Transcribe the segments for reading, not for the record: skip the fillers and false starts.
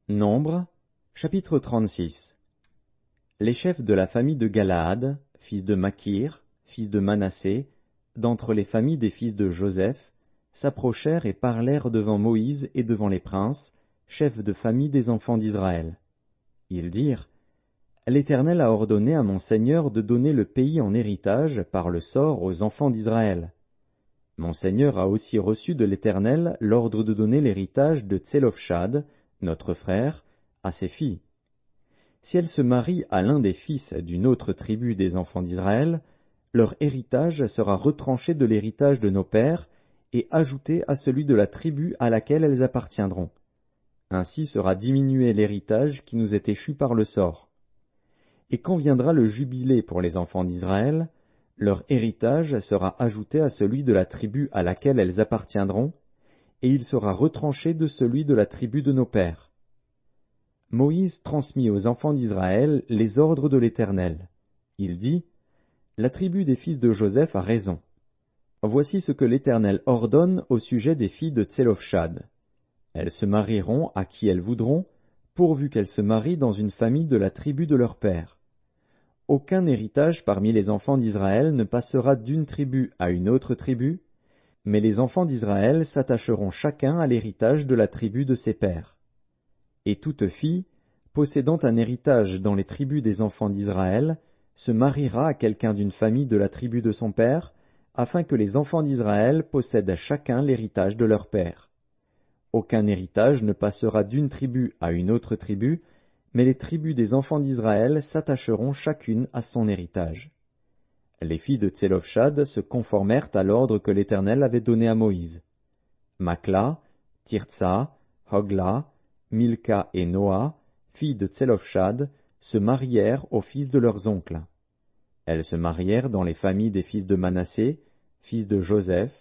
Nombres, chapitre 36. Les chefs de la famille de Galaad, fils de Makir, fils de Manassé, d'entre les familles des fils de Joseph, s'approchèrent et parlèrent devant Moïse et devant les princes, chefs de famille des enfants d'Israël. Ils dirent, L'Éternel a ordonné à mon Seigneur de donner le pays en héritage par le sort aux enfants d'Israël. Mon Seigneur a aussi reçu de l'Éternel l'ordre de donner l'héritage de Tselofshad, notre frère, à ses filles. Si elles se marient à l'un des fils d'une autre tribu des enfants d'Israël, leur héritage sera retranché de l'héritage de nos pères et ajouté à celui de la tribu à laquelle elles appartiendront. Ainsi sera diminué l'héritage qui nous est échu par le sort. Et quand viendra le jubilé pour les enfants d'Israël, leur héritage sera ajouté à celui de la tribu à laquelle elles appartiendront, et il sera retranché de celui de la tribu de nos pères. Moïse transmit aux enfants d'Israël les ordres de l'Éternel. Il dit, La tribu des fils de Joseph a raison. Voici ce que l'Éternel ordonne au sujet des filles de Tselofshad. Elles se marieront à qui elles voudront, pourvu qu'elles se marient dans une famille de la tribu de leur père. Aucun héritage parmi les enfants d'Israël ne passera d'une tribu à une autre tribu, mais les enfants d'Israël s'attacheront chacun à l'héritage de la tribu de ses pères. Et toute fille, possédant un héritage dans les tribus des enfants d'Israël, se mariera à quelqu'un d'une famille de la tribu de son père, afin que les enfants d'Israël possèdent chacun l'héritage de leur père. Aucun héritage ne passera d'une tribu à une autre tribu, mais les tribus des enfants d'Israël s'attacheront chacune à son héritage. Les filles de Tselofshad se conformèrent à l'ordre que l'Éternel avait donné à Moïse. Makla, Tirtsa, Hogla, Milka et Noa, filles de Tselofshad, se marièrent aux fils de leurs oncles. Elles se marièrent dans les familles des fils de Manassé, fils de Joseph,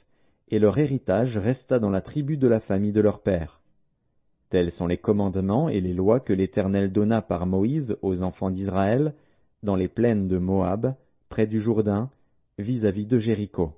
et leur héritage resta dans la tribu de la famille de leur père. Tels sont les commandements et les lois que l'Éternel donna par Moïse aux enfants d'Israël, dans les plaines de Moab, près du Jourdain, vis-à-vis de Jéricho.